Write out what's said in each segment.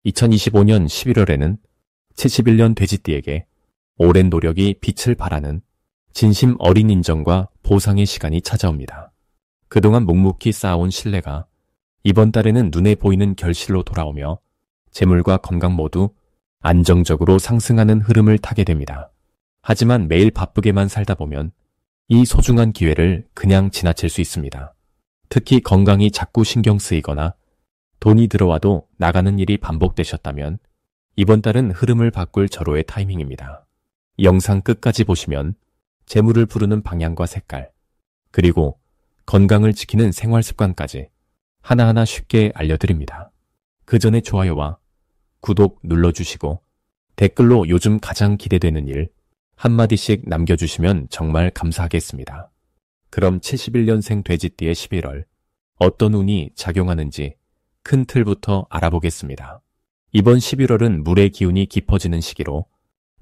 2025년 11월에는 71년 돼지띠에게 오랜 노력이 빛을 발하는 진심 어린 인정과 보상의 시간이 찾아옵니다. 그동안 묵묵히 쌓아온 신뢰가 이번 달에는 눈에 보이는 결실로 돌아오며 재물과 건강 모두 안정적으로 상승하는 흐름을 타게 됩니다. 하지만 매일 바쁘게만 살다 보면 이 소중한 기회를 그냥 지나칠 수 있습니다. 특히 건강이 자꾸 신경 쓰이거나 돈이 들어와도 나가는 일이 반복되셨다면 이번 달은 흐름을 바꿀 절호의 타이밍입니다. 영상 끝까지 보시면 재물을 부르는 방향과 색깔, 그리고 건강을 지키는 생활 습관까지 하나하나 쉽게 알려드립니다. 그 전에 좋아요와 구독 눌러주시고 댓글로 요즘 가장 기대되는 일 한마디씩 남겨주시면 정말 감사하겠습니다. 그럼 71년생 돼지띠의 11월 어떤 운이 작용하는지 큰 틀부터 알아보겠습니다. 이번 11월은 물의 기운이 깊어지는 시기로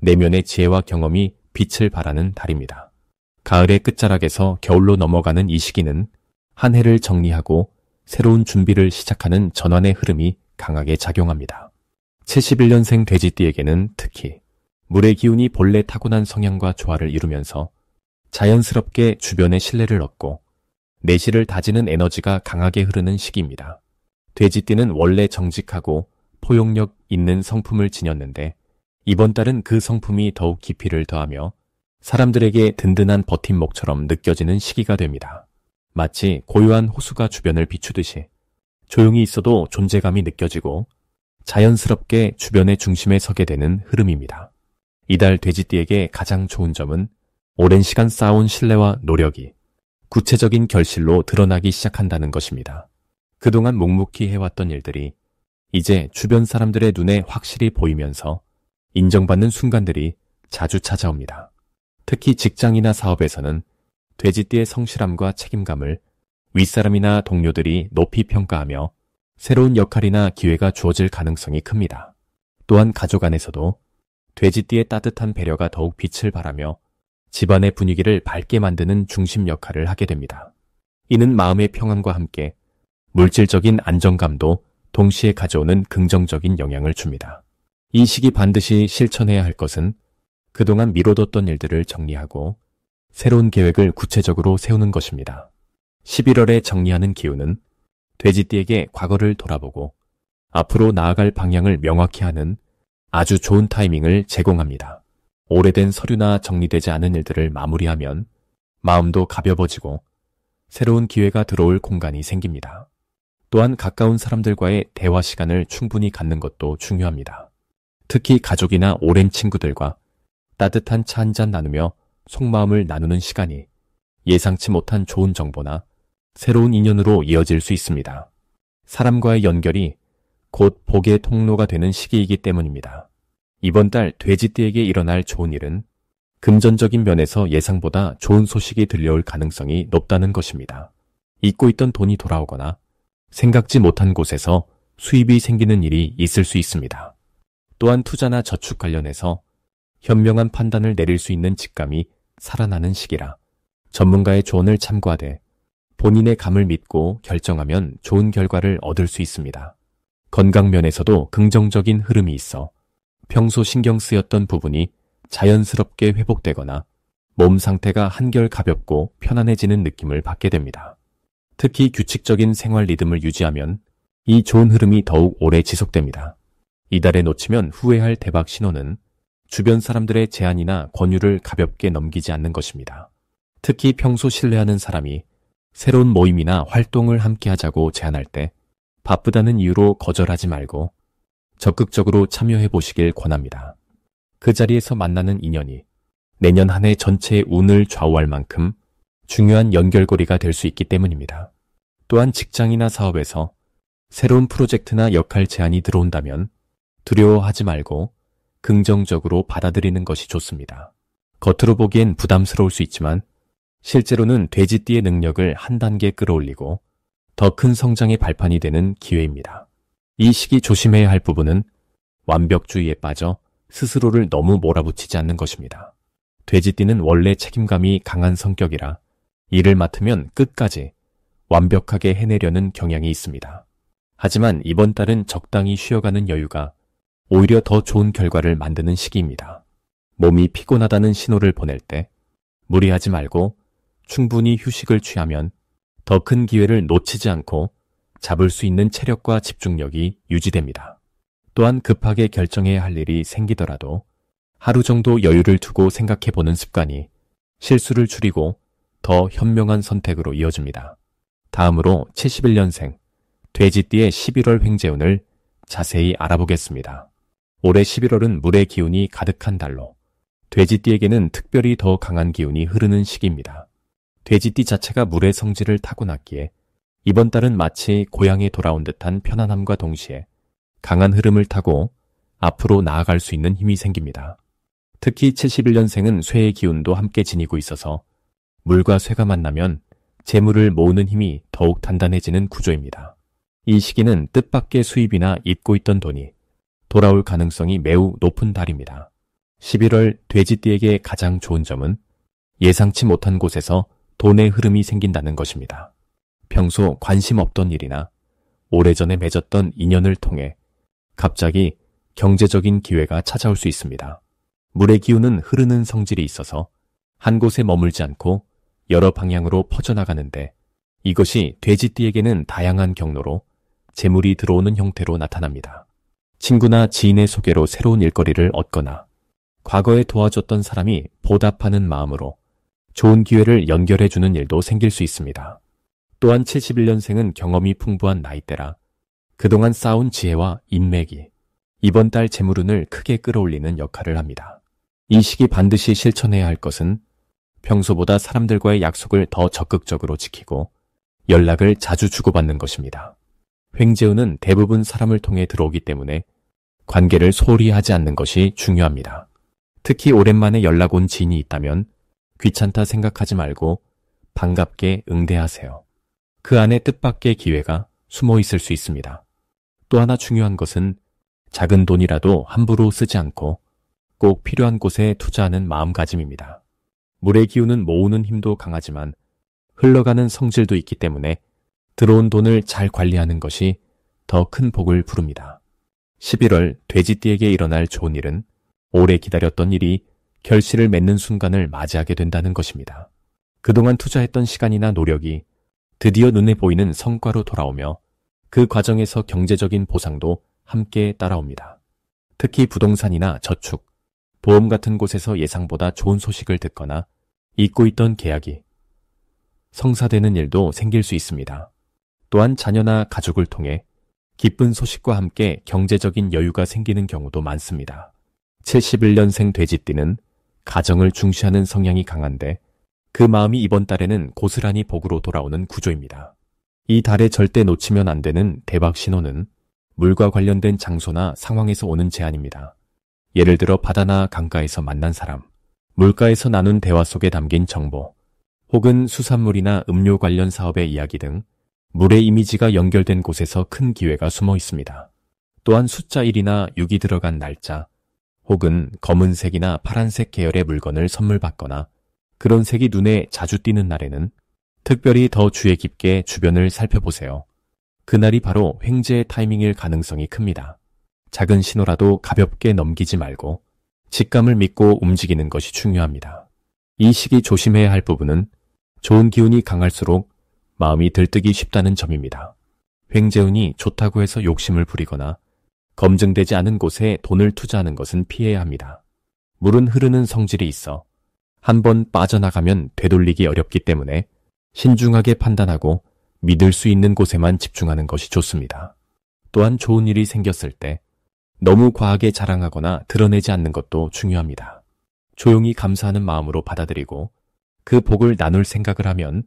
내면의 지혜와 경험이 빛을 발하는 달입니다. 가을의 끝자락에서 겨울로 넘어가는 이 시기는 한 해를 정리하고 새로운 준비를 시작하는 전환의 흐름이 강하게 작용합니다. 71년생 돼지띠에게는 특히 물의 기운이 본래 타고난 성향과 조화를 이루면서 자연스럽게 주변의 신뢰를 얻고 내실을 다지는 에너지가 강하게 흐르는 시기입니다. 돼지띠는 원래 정직하고 포용력 있는 성품을 지녔는데 이번 달은 그 성품이 더욱 깊이를 더하며 사람들에게 든든한 버팀목처럼 느껴지는 시기가 됩니다. 마치 고요한 호수가 주변을 비추듯이 조용히 있어도 존재감이 느껴지고 자연스럽게 주변의 중심에 서게 되는 흐름입니다. 이달 돼지띠에게 가장 좋은 점은 오랜 시간 쌓아온 신뢰와 노력이 구체적인 결실로 드러나기 시작한다는 것입니다. 그동안 묵묵히 해왔던 일들이 이제 주변 사람들의 눈에 확실히 보이면서 인정받는 순간들이 자주 찾아옵니다. 특히 직장이나 사업에서는 돼지띠의 성실함과 책임감을 윗사람이나 동료들이 높이 평가하며 새로운 역할이나 기회가 주어질 가능성이 큽니다. 또한 가족 안에서도 돼지띠의 따뜻한 배려가 더욱 빛을 발하며 집안의 분위기를 밝게 만드는 중심 역할을 하게 됩니다. 이는 마음의 평안과 함께 물질적인 안정감도 동시에 가져오는 긍정적인 영향을 줍니다. 이 시기 반드시 실천해야 할 것은 그동안 미뤄뒀던 일들을 정리하고 새로운 계획을 구체적으로 세우는 것입니다. 11월에 정리하는 기운은 돼지띠에게 과거를 돌아보고 앞으로 나아갈 방향을 명확히 하는 아주 좋은 타이밍을 제공합니다. 오래된 서류나 정리되지 않은 일들을 마무리하면 마음도 가벼워지고 새로운 기회가 들어올 공간이 생깁니다. 또한 가까운 사람들과의 대화 시간을 충분히 갖는 것도 중요합니다. 특히 가족이나 오랜 친구들과 따뜻한 차 한잔 나누며 속마음을 나누는 시간이 예상치 못한 좋은 정보나 새로운 인연으로 이어질 수 있습니다. 사람과의 연결이 곧 복의 통로가 되는 시기이기 때문입니다. 이번 달 돼지띠에게 일어날 좋은 일은 금전적인 면에서 예상보다 좋은 소식이 들려올 가능성이 높다는 것입니다. 잊고 있던 돈이 돌아오거나 생각지 못한 곳에서 수입이 생기는 일이 있을 수 있습니다. 또한 투자나 저축 관련해서 현명한 판단을 내릴 수 있는 직감이 살아나는 시기라 전문가의 조언을 참고하되 본인의 감을 믿고 결정하면 좋은 결과를 얻을 수 있습니다. 건강 면에서도 긍정적인 흐름이 있어 평소 신경 쓰였던 부분이 자연스럽게 회복되거나 몸 상태가 한결 가볍고 편안해지는 느낌을 받게 됩니다. 특히 규칙적인 생활 리듬을 유지하면 이 좋은 흐름이 더욱 오래 지속됩니다. 이달에 놓치면 후회할 대박 신호는 주변 사람들의 제안이나 권유를 가볍게 넘기지 않는 것입니다. 특히 평소 신뢰하는 사람이 새로운 모임이나 활동을 함께 하자고 제안할 때 바쁘다는 이유로 거절하지 말고 적극적으로 참여해 보시길 권합니다. 그 자리에서 만나는 인연이 내년 한 해 전체의 운을 좌우할 만큼 중요한 연결고리가 될 수 있기 때문입니다. 또한 직장이나 사업에서 새로운 프로젝트나 역할 제안이 들어온다면 두려워하지 말고 긍정적으로 받아들이는 것이 좋습니다. 겉으로 보기엔 부담스러울 수 있지만 실제로는 돼지띠의 능력을 한 단계 끌어올리고 더 큰 성장의 발판이 되는 기회입니다. 이 시기 조심해야 할 부분은 완벽주의에 빠져 스스로를 너무 몰아붙이지 않는 것입니다. 돼지띠는 원래 책임감이 강한 성격이라 일을 맡으면 끝까지 완벽하게 해내려는 경향이 있습니다. 하지만 이번 달은 적당히 쉬어가는 여유가 오히려 더 좋은 결과를 만드는 시기입니다. 몸이 피곤하다는 신호를 보낼 때 무리하지 말고 충분히 휴식을 취하면 더 큰 기회를 놓치지 않고 잡을 수 있는 체력과 집중력이 유지됩니다. 또한 급하게 결정해야 할 일이 생기더라도 하루 정도 여유를 두고 생각해보는 습관이 실수를 줄이고 더 현명한 선택으로 이어집니다. 다음으로 71년생 돼지띠의 11월 횡재운을 자세히 알아보겠습니다. 올해 11월은 물의 기운이 가득한 달로 돼지띠에게는 특별히 더 강한 기운이 흐르는 시기입니다. 돼지띠 자체가 물의 성질을 타고났기에 이번 달은 마치 고향에 돌아온 듯한 편안함과 동시에 강한 흐름을 타고 앞으로 나아갈 수 있는 힘이 생깁니다. 특히 71년생은 쇠의 기운도 함께 지니고 있어서 물과 쇠가 만나면 재물을 모으는 힘이 더욱 단단해지는 구조입니다. 이 시기는 뜻밖의 수입이나 잊고 있던 돈이 돌아올 가능성이 매우 높은 달입니다. 11월 돼지띠에게 가장 좋은 점은 예상치 못한 곳에서 돈의 흐름이 생긴다는 것입니다. 평소 관심 없던 일이나 오래전에 맺었던 인연을 통해 갑자기 경제적인 기회가 찾아올 수 있습니다. 물의 기운은 흐르는 성질이 있어서 한 곳에 머물지 않고 여러 방향으로 퍼져나가는데 이것이 돼지띠에게는 다양한 경로로 재물이 들어오는 형태로 나타납니다. 친구나 지인의 소개로 새로운 일거리를 얻거나 과거에 도와줬던 사람이 보답하는 마음으로 좋은 기회를 연결해주는 일도 생길 수 있습니다. 또한 71년생은 경험이 풍부한 나이대라 그동안 쌓은 지혜와 인맥이 이번 달 재물운을 크게 끌어올리는 역할을 합니다. 이 시기 반드시 실천해야 할 것은 평소보다 사람들과의 약속을 더 적극적으로 지키고 연락을 자주 주고받는 것입니다. 횡재운은 대부분 사람을 통해 들어오기 때문에 관계를 소홀히 하지 않는 것이 중요합니다. 특히 오랜만에 연락 온 지인이 있다면 귀찮다 생각하지 말고 반갑게 응대하세요. 그 안에 뜻밖의 기회가 숨어 있을 수 있습니다. 또 하나 중요한 것은 작은 돈이라도 함부로 쓰지 않고 꼭 필요한 곳에 투자하는 마음가짐입니다. 물의 기운은 모으는 힘도 강하지만 흘러가는 성질도 있기 때문에 들어온 돈을 잘 관리하는 것이 더 큰 복을 부릅니다. 11월 돼지띠에게 일어날 좋은 일은 오래 기다렸던 일이 결실을 맺는 순간을 맞이하게 된다는 것입니다. 그동안 투자했던 시간이나 노력이 드디어 눈에 보이는 성과로 돌아오며 그 과정에서 경제적인 보상도 함께 따라옵니다. 특히 부동산이나 저축, 보험 같은 곳에서 예상보다 좋은 소식을 듣거나 잊고 있던 계약이 성사되는 일도 생길 수 있습니다. 또한 자녀나 가족을 통해 기쁜 소식과 함께 경제적인 여유가 생기는 경우도 많습니다. 71년생 돼지띠는 가정을 중시하는 성향이 강한데 그 마음이 이번 달에는 고스란히 복으로 돌아오는 구조입니다. 이 달에 절대 놓치면 안 되는 대박 신호는 물과 관련된 장소나 상황에서 오는 제안입니다. 예를 들어 바다나 강가에서 만난 사람, 물가에서 나눈 대화 속에 담긴 정보, 혹은 수산물이나 음료 관련 사업의 이야기 등 물의 이미지가 연결된 곳에서 큰 기회가 숨어 있습니다. 또한 숫자 1이나 6이 들어간 날짜, 혹은 검은색이나 파란색 계열의 물건을 선물 받거나 그런 색이 눈에 자주 띄는 날에는 특별히 더 주의 깊게 주변을 살펴보세요. 그날이 바로 횡재의 타이밍일 가능성이 큽니다. 작은 신호라도 가볍게 넘기지 말고 직감을 믿고 움직이는 것이 중요합니다. 이 시기 조심해야 할 부분은 좋은 기운이 강할수록 마음이 들뜨기 쉽다는 점입니다. 횡재운이 좋다고 해서 욕심을 부리거나 검증되지 않은 곳에 돈을 투자하는 것은 피해야 합니다. 물은 흐르는 성질이 있어 한번 빠져나가면 되돌리기 어렵기 때문에 신중하게 판단하고 믿을 수 있는 곳에만 집중하는 것이 좋습니다. 또한 좋은 일이 생겼을 때 너무 과하게 자랑하거나 드러내지 않는 것도 중요합니다. 조용히 감사하는 마음으로 받아들이고 그 복을 나눌 생각을 하면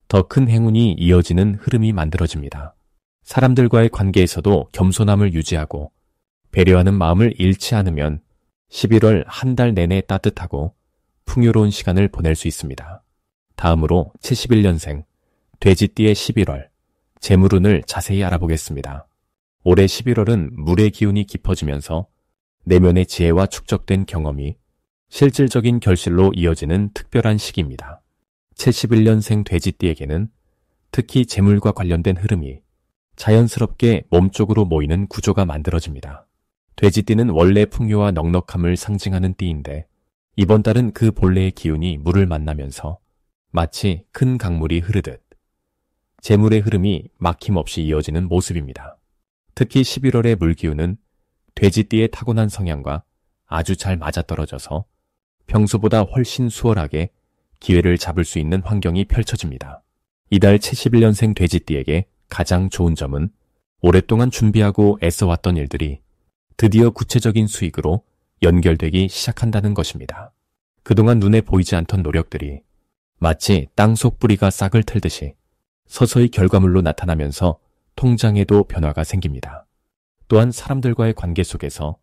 더 큰 행운이 이어지는 흐름이 만들어집니다. 사람들과의 관계에서도 겸손함을 유지하고 배려하는 마음을 잃지 않으면 11월 한 달 내내 따뜻하고 풍요로운 시간을 보낼 수 있습니다. 다음으로 71년생 돼지띠의 11월 재물운을 자세히 알아보겠습니다. 올해 11월은 물의 기운이 깊어지면서 내면의 지혜와 축적된 경험이 실질적인 결실로 이어지는 특별한 시기입니다. 71년생 돼지띠에게는 특히 재물과 관련된 흐름이 자연스럽게 몸쪽으로 모이는 구조가 만들어집니다. 돼지띠는 원래 풍요와 넉넉함을 상징하는 띠인데 이번 달은 그 본래의 기운이 물을 만나면서 마치 큰 강물이 흐르듯 재물의 흐름이 막힘없이 이어지는 모습입니다. 특히 11월의 물기운은 돼지띠의 타고난 성향과 아주 잘 맞아떨어져서 평소보다 훨씬 수월하게 기회를 잡을 수 있는 환경이 펼쳐집니다. 이달 71년생 돼지띠에게 가장 좋은 점은 오랫동안 준비하고 애써왔던 일들이 드디어 구체적인 수익으로 연결되기 시작한다는 것입니다. 그동안 눈에 보이지 않던 노력들이 마치 땅속 뿌리가 싹을 틀듯이 서서히 결과물로 나타나면서 통장에도 변화가 생깁니다. 또한 사람들과의 관계 속에서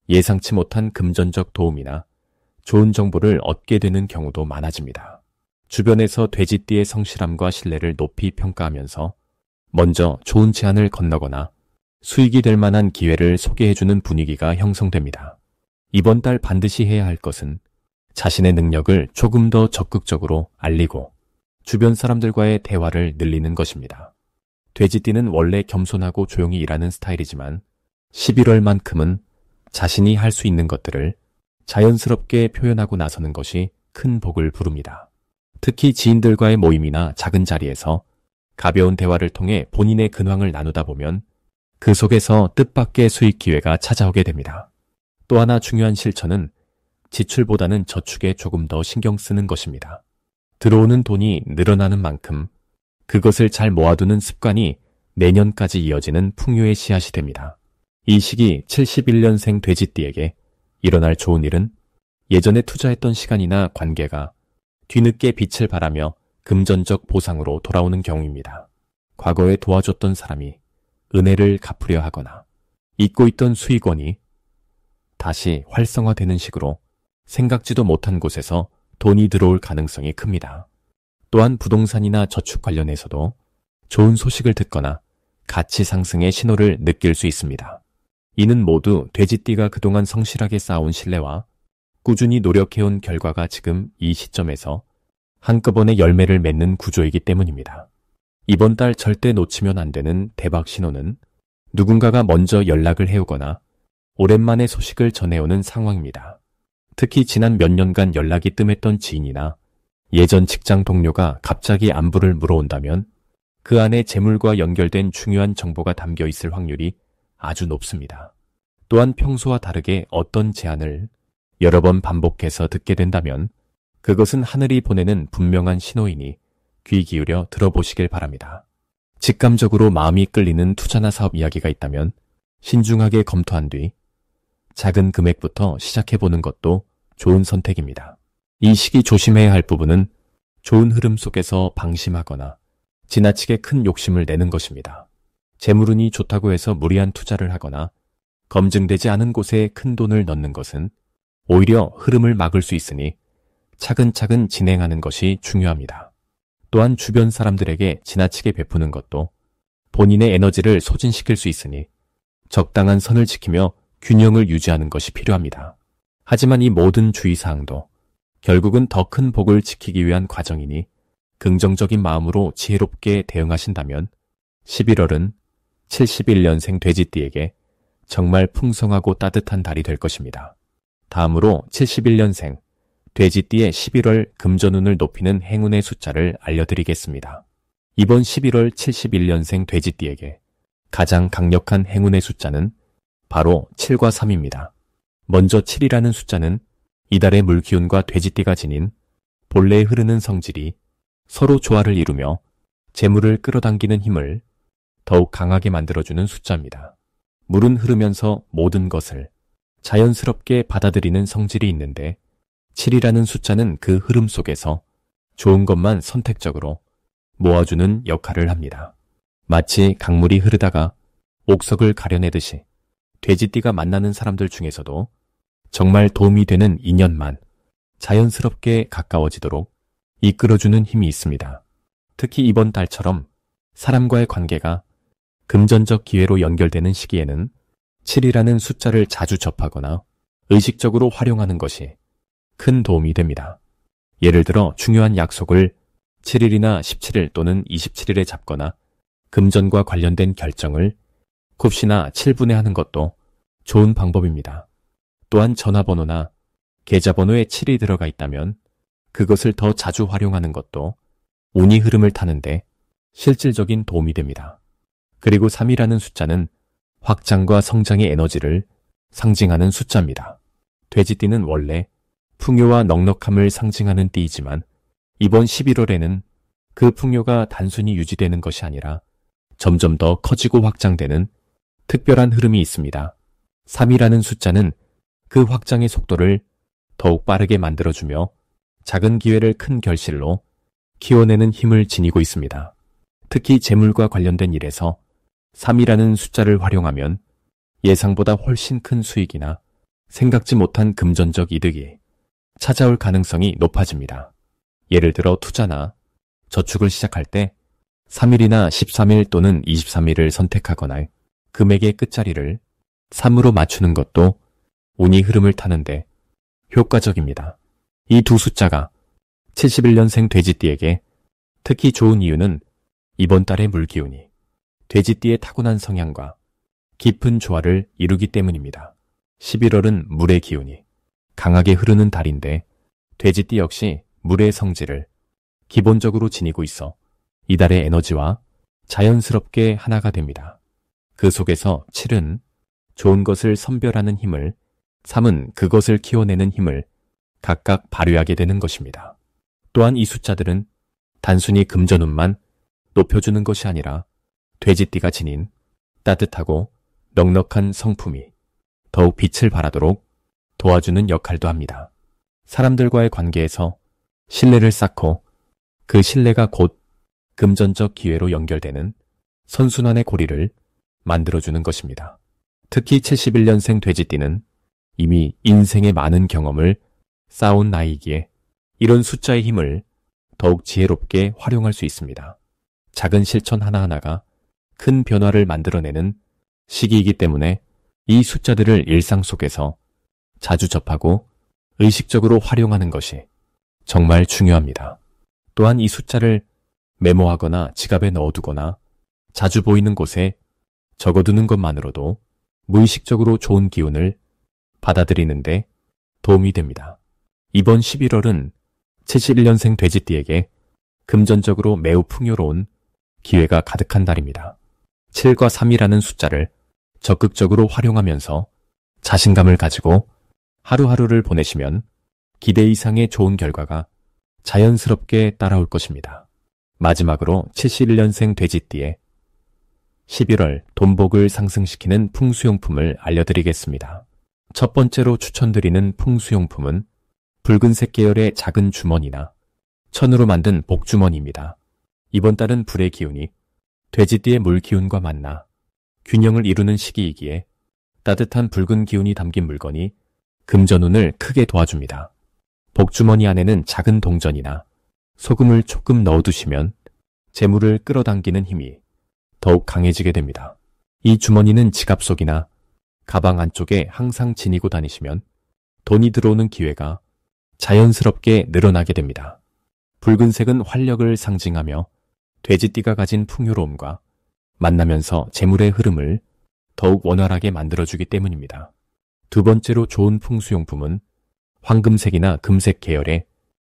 예상치 못한 금전적 도움이나 좋은 정보를 얻게 되는 경우도 많아집니다. 주변에서 돼지띠의 성실함과 신뢰를 높이 평가하면서 먼저 좋은 제안을 건너거나 수익이 될 만한 기회를 소개해주는 분위기가 형성됩니다. 이번 달 반드시 해야 할 것은 자신의 능력을 조금 더 적극적으로 알리고 주변 사람들과의 대화를 늘리는 것입니다. 돼지띠는 원래 겸손하고 조용히 일하는 스타일이지만 11월만큼은 자신이 할 수 있는 것들을 자연스럽게 표현하고 나서는 것이 큰 복을 부릅니다. 특히 지인들과의 모임이나 작은 자리에서 가벼운 대화를 통해 본인의 근황을 나누다 보면 그 속에서 뜻밖의 수익 기회가 찾아오게 됩니다. 또 하나 중요한 실천은 지출보다는 저축에 조금 더 신경 쓰는 것입니다. 들어오는 돈이 늘어나는 만큼 그것을 잘 모아두는 습관이 내년까지 이어지는 풍요의 씨앗이 됩니다. 이 시기 71년생 돼지띠에게 일어날 좋은 일은 예전에 투자했던 시간이나 관계가 뒤늦게 빛을 발하며 금전적 보상으로 돌아오는 경우입니다. 과거에 도와줬던 사람이 은혜를 갚으려 하거나 잊고 있던 수익원이 다시 활성화되는 식으로 생각지도 못한 곳에서 돈이 들어올 가능성이 큽니다. 또한 부동산이나 저축 관련해서도 좋은 소식을 듣거나 가치 상승의 신호를 느낄 수 있습니다. 이는 모두 돼지띠가 그동안 성실하게 쌓아온 신뢰와 꾸준히 노력해온 결과가 지금 이 시점에서 한꺼번에 열매를 맺는 구조이기 때문입니다. 이번 달 절대 놓치면 안 되는 대박 신호는 누군가가 먼저 연락을 해오거나 오랜만에 소식을 전해오는 상황입니다. 특히 지난 몇 년간 연락이 뜸했던 지인이나 예전 직장 동료가 갑자기 안부를 물어온다면 그 안에 재물과 연결된 중요한 정보가 담겨 있을 확률이 아주 높습니다. 또한 평소와 다르게 어떤 제안을 여러 번 반복해서 듣게 된다면 그것은 하늘이 보내는 분명한 신호이니 귀 기울여 들어보시길 바랍니다. 직감적으로 마음이 끌리는 투자나 사업 이야기가 있다면 신중하게 검토한 뒤 작은 금액부터 시작해보는 것도 좋은 선택입니다. 이 시기 조심해야 할 부분은 좋은 흐름 속에서 방심하거나 지나치게 큰 욕심을 내는 것입니다. 재물운이 좋다고 해서 무리한 투자를 하거나 검증되지 않은 곳에 큰 돈을 넣는 것은 오히려 흐름을 막을 수 있으니 차근차근 진행하는 것이 중요합니다. 또한 주변 사람들에게 지나치게 베푸는 것도 본인의 에너지를 소진시킬 수 있으니 적당한 선을 지키며 균형을 유지하는 것이 필요합니다. 하지만 이 모든 주의사항도 결국은 더 큰 복을 지키기 위한 과정이니 긍정적인 마음으로 지혜롭게 대응하신다면 11월은 71년생 돼지띠에게 정말 풍성하고 따뜻한 달이 될 것입니다. 다음으로 71년생 돼지띠의 11월 금전운을 높이는 행운의 숫자를 알려드리겠습니다. 이번 11월 71년생 돼지띠에게 가장 강력한 행운의 숫자는 바로 7과 3입니다. 먼저 7이라는 숫자는 이달의 물기운과 돼지띠가 지닌 본래 흐르는 성질이 서로 조화를 이루며 재물을 끌어당기는 힘을 더욱 강하게 만들어주는 숫자입니다. 물은 흐르면서 모든 것을 자연스럽게 받아들이는 성질이 있는데 7이라는 숫자는 그 흐름 속에서 좋은 것만 선택적으로 모아주는 역할을 합니다. 마치 강물이 흐르다가 옥석을 가려내듯이 돼지띠가 만나는 사람들 중에서도 정말 도움이 되는 인연만 자연스럽게 가까워지도록 이끌어주는 힘이 있습니다. 특히 이번 달처럼 사람과의 관계가 금전적 기회로 연결되는 시기에는 7이라는 숫자를 자주 접하거나 의식적으로 활용하는 것이 큰 도움이 됩니다. 예를 들어 중요한 약속을 7일이나 17일 또는 27일에 잡거나 금전과 관련된 결정을 굽시나 7분에 하는 것도 좋은 방법입니다. 또한 전화번호나 계좌번호에 7이 들어가 있다면 그것을 더 자주 활용하는 것도 운이 흐름을 타는데 실질적인 도움이 됩니다. 그리고 3이라는 숫자는 확장과 성장의 에너지를 상징하는 숫자입니다. 돼지띠는 원래 풍요와 넉넉함을 상징하는 띠이지만 이번 11월에는 그 풍요가 단순히 유지되는 것이 아니라 점점 더 커지고 확장되는 특별한 흐름이 있습니다. 3이라는 숫자는 그 확장의 속도를 더욱 빠르게 만들어주며 작은 기회를 큰 결실로 키워내는 힘을 지니고 있습니다. 특히 재물과 관련된 일에서 3이라는 숫자를 활용하면 예상보다 훨씬 큰 수익이나 생각지 못한 금전적 이득이 찾아올 가능성이 높아집니다. 예를 들어 투자나 저축을 시작할 때 3일이나 13일 또는 23일을 선택하거나 금액의 끝자리를 3으로 맞추는 것도 운이 흐름을 타는데 효과적입니다. 이 두 숫자가 71년생 돼지띠에게 특히 좋은 이유는 이번 달의 물기운이 돼지띠의 타고난 성향과 깊은 조화를 이루기 때문입니다. 11월은 물의 기운이 강하게 흐르는 달인데 돼지띠 역시 물의 성질을 기본적으로 지니고 있어 이달의 에너지와 자연스럽게 하나가 됩니다. 그 속에서 7은 좋은 것을 선별하는 힘을, 3은 그것을 키워내는 힘을 각각 발휘하게 되는 것입니다. 또한 이 숫자들은 단순히 금전운만 높여주는 것이 아니라 돼지띠가 지닌 따뜻하고 넉넉한 성품이 더욱 빛을 발하도록 도와주는 역할도 합니다. 사람들과의 관계에서 신뢰를 쌓고 그 신뢰가 곧 금전적 기회로 연결되는 선순환의 고리를 만들어주는 것입니다. 특히 71년생 돼지띠는 이미 인생의 많은 경험을 쌓아온 나이이기에 이런 숫자의 힘을 더욱 지혜롭게 활용할 수 있습니다. 작은 실천 하나하나가 큰 변화를 만들어내는 시기이기 때문에 이 숫자들을 일상 속에서 자주 접하고 의식적으로 활용하는 것이 정말 중요합니다. 또한 이 숫자를 메모하거나 지갑에 넣어두거나 자주 보이는 곳에 적어두는 것만으로도 무의식적으로 좋은 기운을 받아들이는데 도움이 됩니다. 이번 11월은 71년생 돼지띠에게 금전적으로 매우 풍요로운 기회가 가득한 달입니다. 7과 3이라는 숫자를 적극적으로 활용하면서 자신감을 가지고 하루하루를 보내시면 기대 이상의 좋은 결과가 자연스럽게 따라올 것입니다. 마지막으로 71년생 돼지띠의 11월 돈복을 상승시키는 풍수용품을 알려드리겠습니다. 첫 번째로 추천드리는 풍수용품은 붉은색 계열의 작은 주머니나 천으로 만든 복주머니입니다. 이번 달은 불의 기운이 돼지띠의 물 기운과 만나 균형을 이루는 시기이기에 따뜻한 붉은 기운이 담긴 물건이 금전운을 크게 도와줍니다. 복주머니 안에는 작은 동전이나 소금을 조금 넣어두시면 재물을 끌어당기는 힘이 더욱 강해지게 됩니다. 이 주머니는 지갑 속이나 가방 안쪽에 항상 지니고 다니시면 돈이 들어오는 기회가 자연스럽게 늘어나게 됩니다. 붉은색은 활력을 상징하며 돼지띠가 가진 풍요로움과 만나면서 재물의 흐름을 더욱 원활하게 만들어주기 때문입니다. 두 번째로 좋은 풍수용품은 황금색이나 금색 계열의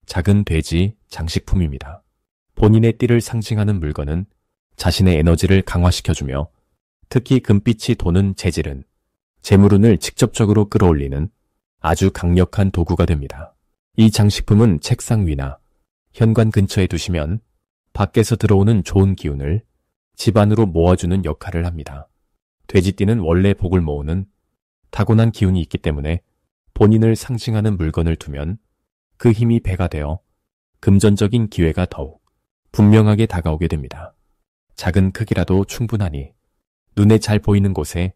작은 돼지 장식품입니다. 본인의 띠를 상징하는 물건은 자신의 에너지를 강화시켜주며 특히 금빛이 도는 재질은 재물운을 직접적으로 끌어올리는 아주 강력한 도구가 됩니다. 이 장식품은 책상 위나 현관 근처에 두시면 밖에서 들어오는 좋은 기운을 집 안으로 모아주는 역할을 합니다. 돼지띠는 원래 복을 모으는 타고난 기운이 있기 때문에 본인을 상징하는 물건을 두면 그 힘이 배가 되어 금전적인 기회가 더욱 분명하게 다가오게 됩니다. 작은 크기라도 충분하니 눈에 잘 보이는 곳에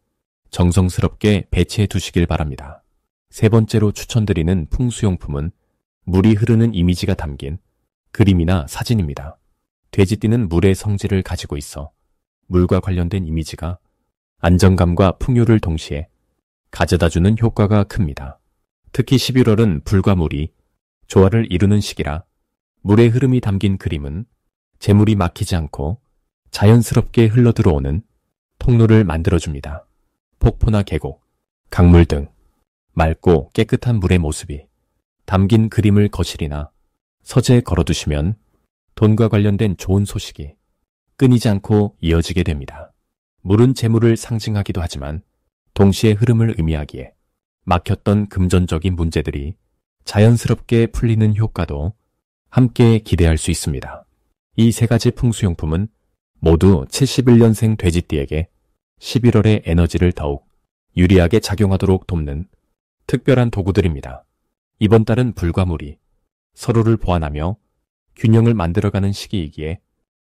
정성스럽게 배치해 두시길 바랍니다. 세 번째로 추천드리는 풍수용품은 물이 흐르는 이미지가 담긴 그림이나 사진입니다. 돼지띠는 물의 성질을 가지고 있어 물과 관련된 이미지가 안정감과 풍요를 동시에 가져다주는 효과가 큽니다. 특히 11월은 불과 물이 조화를 이루는 시기라 물의 흐름이 담긴 그림은 재물이 막히지 않고 자연스럽게 흘러들어오는 통로를 만들어줍니다. 폭포나 계곡, 강물 등 맑고 깨끗한 물의 모습이 담긴 그림을 거실이나 서재에 걸어두시면 돈과 관련된 좋은 소식이 끊이지 않고 이어지게 됩니다. 물은 재물을 상징하기도 하지만 동시에 흐름을 의미하기에 막혔던 금전적인 문제들이 자연스럽게 풀리는 효과도 함께 기대할 수 있습니다. 이 세 가지 풍수용품은 모두 71년생 돼지띠에게 11월의 에너지를 더욱 유리하게 작용하도록 돕는 특별한 도구들입니다. 이번 달은 불과 물이 서로를 보완하며 균형을 만들어가는 시기이기에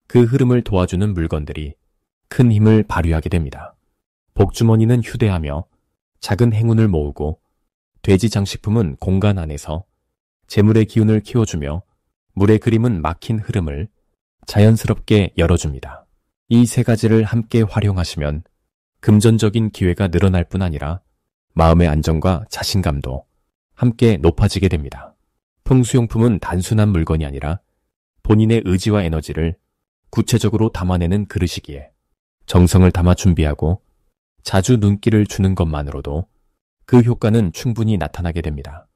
그 흐름을 도와주는 물건들이 큰 힘을 발휘하게 됩니다. 복주머니는 휴대하며 작은 행운을 모으고 돼지 장식품은 공간 안에서 재물의 기운을 키워주며 물의 그림은 막힌 흐름을 자연스럽게 열어줍니다. 이 세 가지를 함께 활용하시면 금전적인 기회가 늘어날 뿐 아니라 마음의 안정과 자신감도 함께 높아지게 됩니다. 풍수용품은 단순한 물건이 아니라 본인의 의지와 에너지를 구체적으로 담아내는 그릇이기에 정성을 담아 준비하고 자주 눈길을 주는 것만으로도 그 효과는 충분히 나타나게 됩니다.